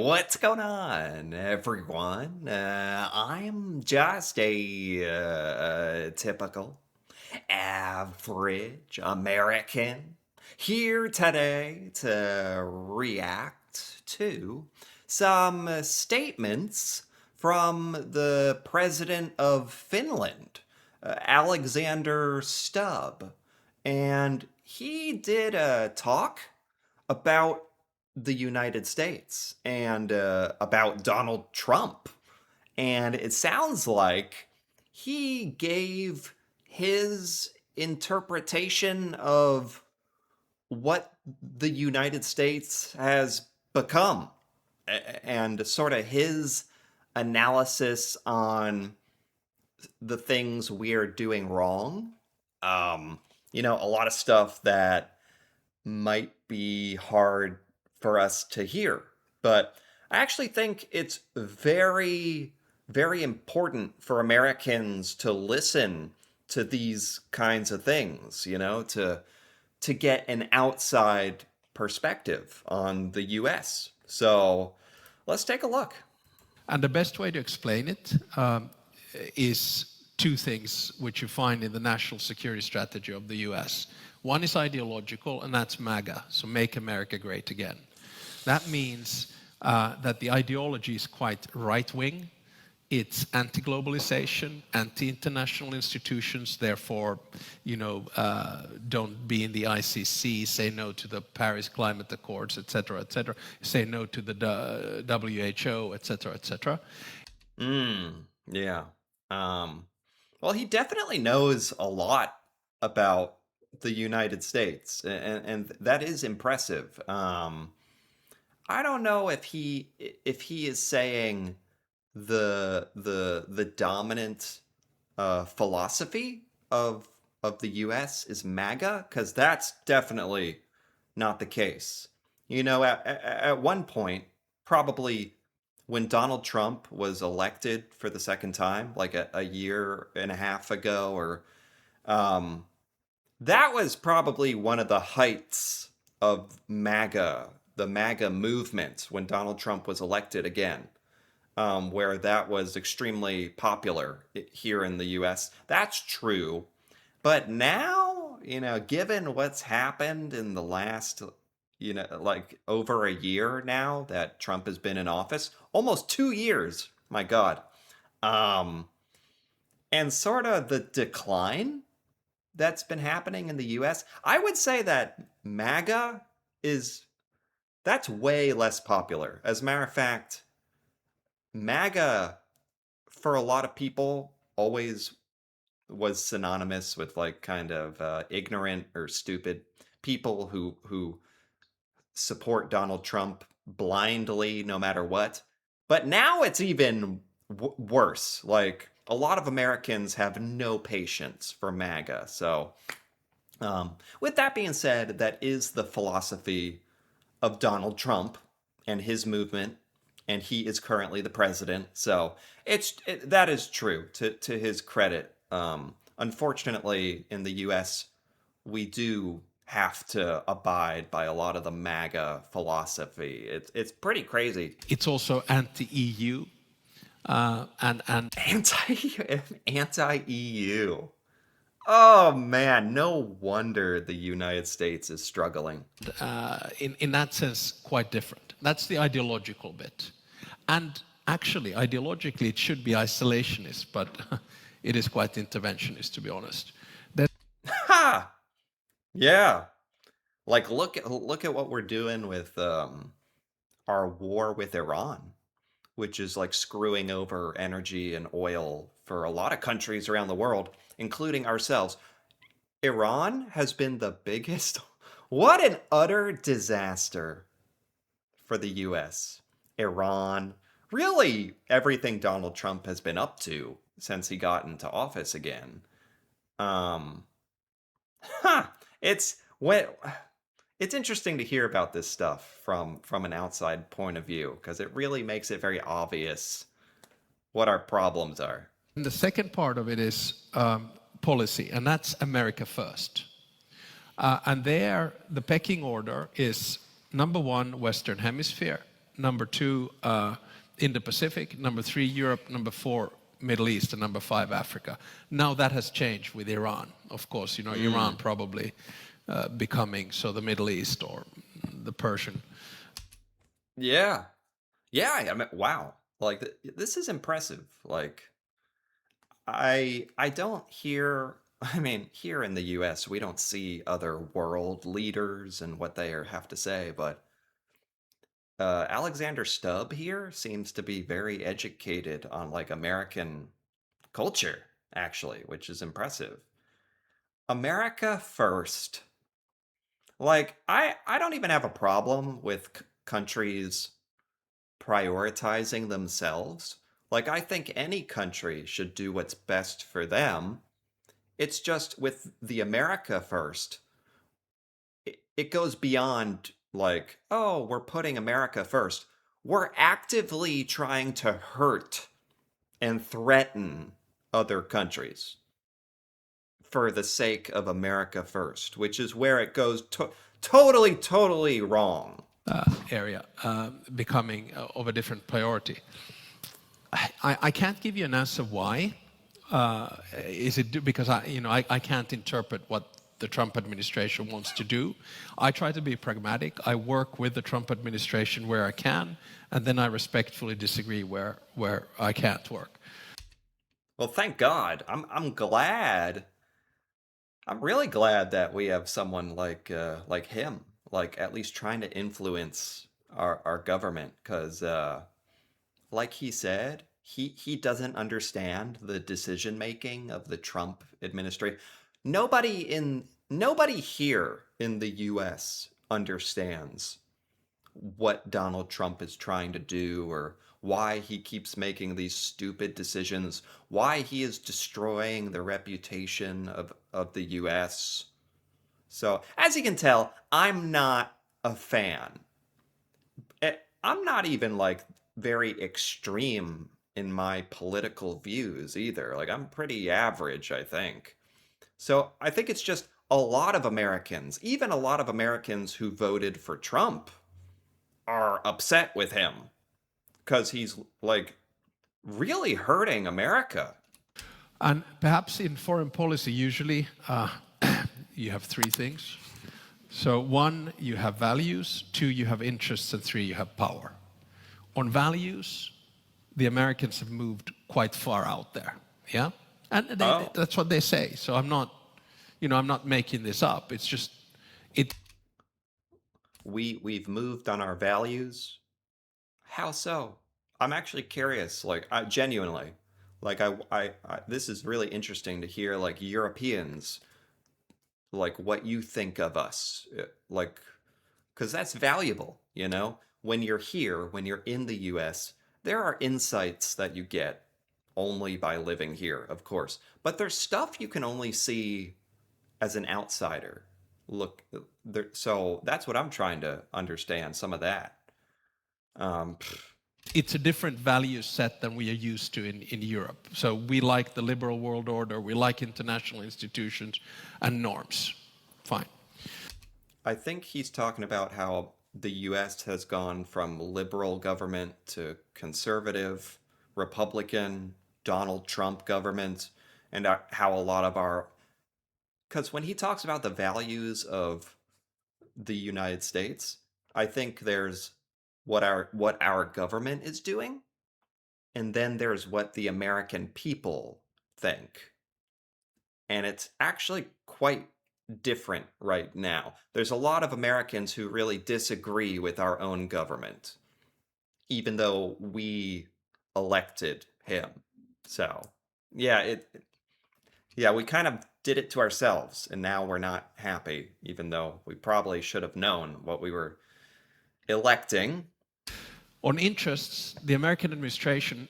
What's going on, everyone? I'm just a typical, average American here today to react to some statements from the president of Finland, Alexander Stubb. And he did a talk about the United States and about Donald Trump. And it sounds like he gave his interpretation of what the United States has become and sort of his analysis on the things we're doing wrong. Um, a lot of stuff that might be hard for us to hear. But I actually think it's very, very important for Americans to listen to these kinds of things, to get an outside perspective on the US. So let's take a look. And the best way to explain it is two things which you find in the national security strategy of the US. One is ideological, and that's MAGA, so Make America Great Again. That means that the ideology is quite right-wing. It's anti-globalization, anti-international institutions, therefore, don't be in the ICC, say no to the Paris Climate Accords, etc., say no to the WHO, etc. Yeah. Well, he definitely knows a lot about the United States, and that is impressive. I don't know if he is saying the dominant philosophy of the U.S. is MAGA, because that's definitely not the case. At one point, probably when Donald Trump was elected for the second time, like a year and a half ago, or um, that was probably one of the heights of MAGA, the MAGA movement, when Donald Trump was elected again, where that was extremely popular here in the US. That's true. But now, given what's happened in the last, like over a year now that Trump has been in office, almost 2 years, my God. Um, and sort of the decline that's been happening in the US, I would say that MAGA is that's way less popular. As a matter of fact, MAGA for a lot of people always was synonymous with like kind of ignorant or stupid people who support Donald Trump blindly no matter what. But now it's even worse. Like a lot of Americans have no patience for MAGA. So with that being said, that is the philosophy of Donald Trump and his movement, and he is currently the president. So that is true to his credit. Unfortunately, in the U.S., we do have to abide by a lot of the MAGA philosophy. It's pretty crazy. It's also anti-EU, and Anti EU. Oh man, no wonder the United States is struggling. in that sense, quite different. That's the ideological bit. And actually, ideologically, it should be isolationist, but it is quite interventionist, to be honest. Ha! Yeah. Like look at what we're doing with our war with Iran, which is like screwing over energy and oil for a lot of countries around the world, including ourselves. Iran has been the biggest. What an utter disaster for the US. Iran, really everything Donald Trump has been up to since he got into office again. Um, huh, it's when it's interesting to hear about this stuff from an outside point of view because it really makes it very obvious what our problems are. And the second part of it is policy, and that's America first. And there, the pecking order is number one, Western Hemisphere, number 2, Indo-Pacific, number 3, Europe, number 4, Middle East, and number 5, Africa. Now that has changed with Iran, of course. You know, Iran probably becoming so the Middle East or the Persian. Yeah. Yeah, I mean, wow. Like this is impressive. Like I don't hear I mean, here in the US, we don't see other world leaders and what they have to say, but Alexander Stubb here seems to be very educated on like American culture, actually, which is impressive. America first. Like I don't even have a problem with countries prioritizing themselves. Like, I think any country should do what's best for them. It's just with the America first, it goes beyond like, oh, we're putting America first. We're actively trying to hurt and threaten other countries for the sake of America first, which is where it goes totally, totally wrong. Area becoming of a different priority. I can't give you an answer why. Is it because I can't interpret what the Trump administration wants to do. I try to be pragmatic. I work with the Trump administration where I can, and then I respectfully disagree where I can't work. Well, thank God. I'm glad. I'm really glad that we have someone like him, like at least trying to influence our government, because like he said, he doesn't understand the decision making of the Trump administration. Nobody here in the US understands what Donald Trump is trying to do or why he keeps making these stupid decisions, why he is destroying the reputation of the US. So, as you can tell, I'm not a fan. I'm not even like very extreme in my political views either. Like, I'm pretty average, I think. So, I think it's just a lot of Americans, even a lot of Americans who voted for Trump, are upset with him because he's like really hurting America. And perhaps in foreign policy, usually you have 3 things. So 1, you have values, 2, you have interests, and 3, you have power. On values, the Americans have moved quite far out there. Yeah? And Oh, that's what they say. So I'm not making this up. It's just, it. we've moved on our values. How so? I'm actually curious. Like, genuinely, like this is really interesting to hear. Like Europeans, like what you think of us, like because that's valuable. When you're here, when you're in the US, there are insights that you get only by living here, of course. But there's stuff you can only see as an outsider. Look, so that's what I'm trying to understand, some of that. Um, It's a different value set than we are used to in Europe. So we like the liberal world order, we like international institutions and norms. Fine. I think he's talking about how the US has gone from liberal government to conservative, Republican, Donald Trump government, and how a lot of our. Because when he talks about the values of the United States, I think there's what our government is doing, and then there's what the American people think. And it's actually quite different right now. There's a lot of Americans who really disagree with our own government, even though we elected him. So, yeah, yeah, we kind of did it to ourselves, and now we're not happy, even though we probably should have known what we were electing. On interests, the American administration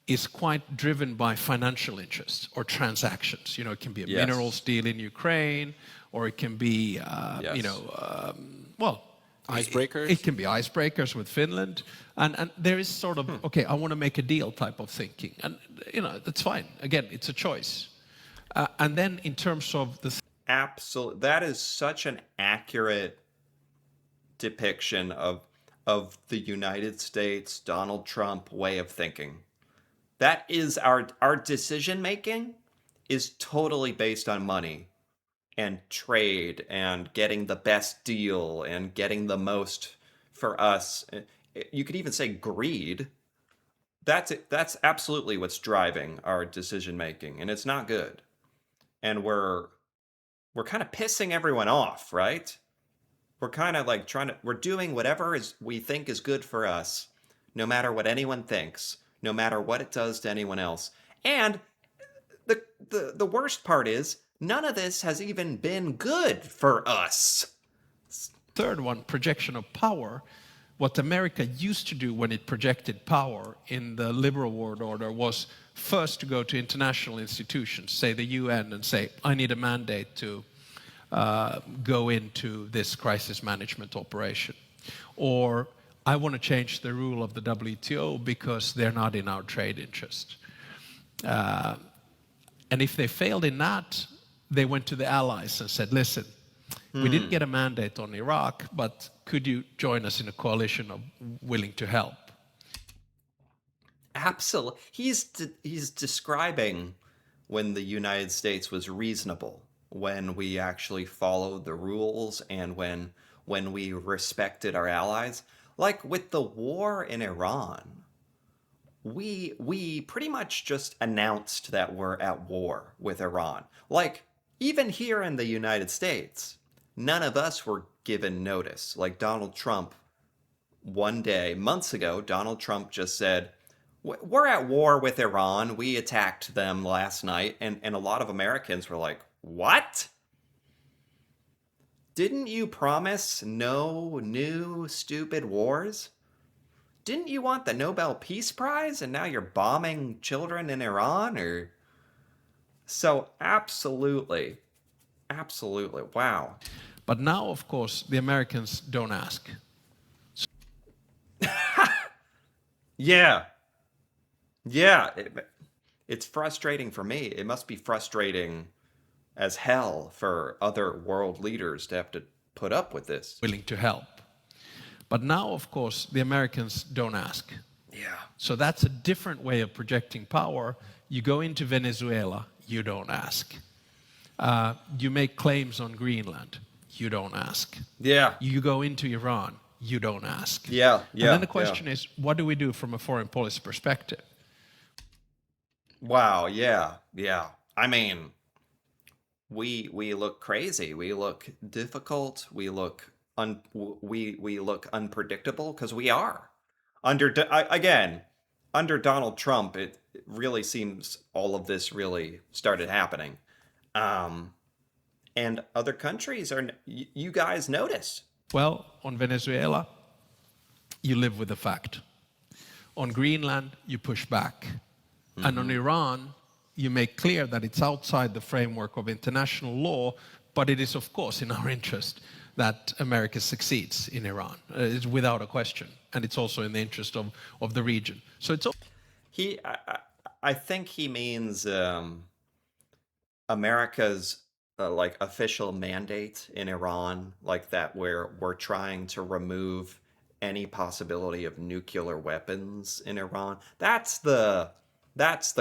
is quite driven by financial interests or transactions. It can be a minerals Yes. deal in Ukraine, or it can be, Yes. well, it Icebreakers? can be icebreakers with Finland, and there is sort of okay, I want to make a deal type of thinking, and that's fine. Again, it's a choice. And then in terms of the Absolutely. That is such an accurate depiction of of the United States Donald Trump way of thinking. That is our decision making is totally based on money and trade and getting the best deal and getting the most for us. You could even say greed. That's it. That's absolutely what's driving our decision making, and it's not good. And we're kind of pissing everyone off, right? We're kind of like we're doing whatever is we think is good for us, no matter what anyone thinks, no matter what it does to anyone else. And the worst part is none of this has even been good for us. Third one, projection of power. What America used to do when it projected power in the liberal world order was first to go to international institutions, say the UN, and say, I need a mandate to go into this crisis management operation. Or I want to change the rule of the WTO because they're not in our trade interest. And if they failed in that, they went to the allies and said, listen, we didn't get a mandate on Iraq, but could you join us in a coalition of willing to help? Absolutely. He's describing when the United States was reasonable, when we actually followed the rules and when we respected our allies. Like with the war in Iran, we pretty much just announced that we're at war with Iran. Like even here in the United States, none of us were given notice. Like Donald Trump one day, months ago, Donald Trump just said, we're at war with Iran. We attacked them last night. And a lot of Americans were like, what? Didn't you promise no new stupid wars? Didn't you want the Nobel Peace Prize and now you're bombing children in Iran? Or so absolutely, absolutely, wow. But now, of course, the Americans don't ask. Yeah, yeah. It's frustrating for me. It must be frustrating as hell for other world leaders to have to put up with this. Willing to help. But now, of course, the Americans don't ask. Yeah. So that's a different way of projecting power. You go into Venezuela, you don't ask. You make claims on Greenland, you don't ask. Yeah. You go into Iran, you don't ask. Yeah. Yeah. And then the question is, what do we do from a foreign policy perspective? Wow. Yeah. Yeah. I mean, we look crazy. We look difficult. We look unpredictable because we are again under Donald Trump. It really seems all of this really started happening, and other countries are you guys notice. Well, on Venezuela, you live with the fact. On Greenland, you push back. And on Iran, you make clear that it's outside the framework of international law, but it is, of course, in our interest that America succeeds in Iran. It's without a question. And it's also in the interest of the region. So it's... I think he means America's like official mandate in Iran, like that where we're trying to remove any possibility of nuclear weapons in Iran. That's the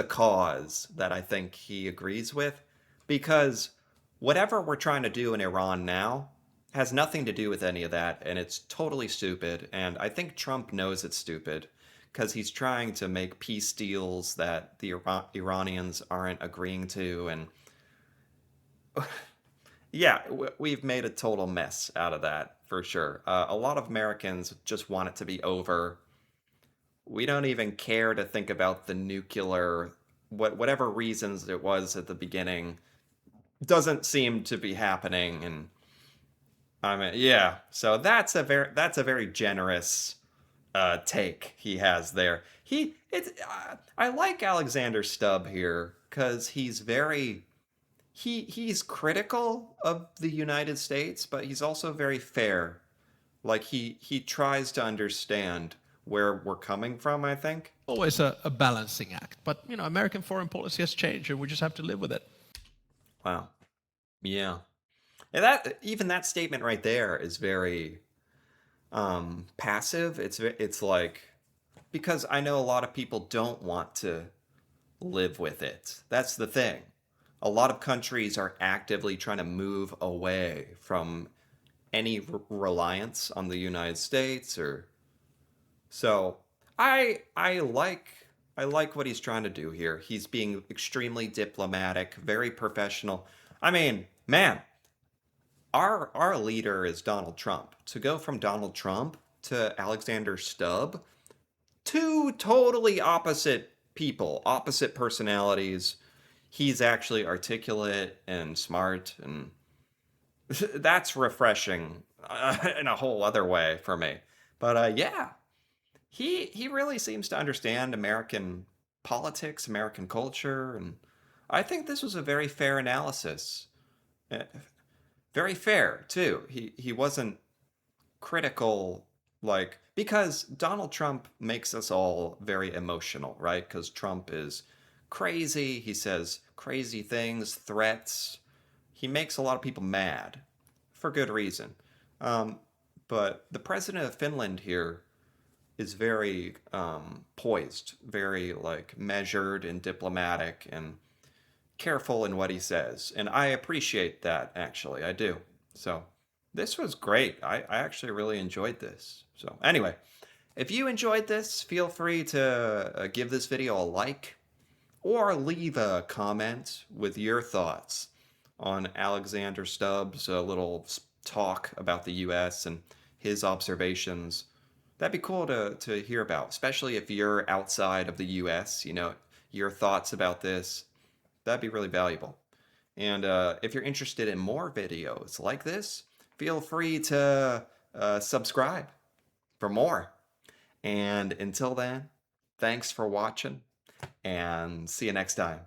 cause that I think he agrees with, because whatever we're trying to do in Iran now has nothing to do with any of that, and it's totally stupid. And I think Trump knows it's stupid because he's trying to make peace deals that the Iranians aren't agreeing to, and yeah, we've made a total mess out of that for sure. A lot of Americans just want it to be over. We don't even care to think about the nuclear, whatever reasons it was at the beginning, doesn't seem to be happening. And I mean, yeah. So that's a very generous take he has there. I like Alexander Stubb here because he's critical of the United States, but he's also very fair. Like he tries to understand where we're coming from, I think. Always a balancing act. But, American foreign policy has changed, and we just have to live with it. Wow. Yeah. And even that statement right there is very passive. It's like, because I know a lot of people don't want to live with it. That's the thing. A lot of countries are actively trying to move away from any reliance on the United States, or so I like what he's trying to do here. He's being extremely diplomatic, very professional. I mean, man, our leader is Donald Trump. To go from Donald Trump to Alexander Stubb, two totally opposite people, opposite personalities. He's actually articulate and smart, and that's refreshing in a whole other way for me. But yeah, he really seems to understand American politics, American culture, and I think this was a very fair analysis. Uh, Very fair too. He wasn't critical, like, because Donald Trump makes us all very emotional, right? Because Trump is crazy. He says crazy things, threats. He makes a lot of people mad for good reason. Um, but the president of Finland here is very poised, very like measured and diplomatic and careful in what he says. And I appreciate that, actually. I do. So this was great. I actually really enjoyed this. So, anyway, if you enjoyed this, feel free to give this video a like or leave a comment with your thoughts on Alexander Stubbs' little talk about the US and his observations. That'd be cool to hear about, especially if you're outside of the US, your thoughts about this. That'd be really valuable. And if you're interested in more videos like this, feel free to subscribe for more. And until then, thanks for watching and see you next time.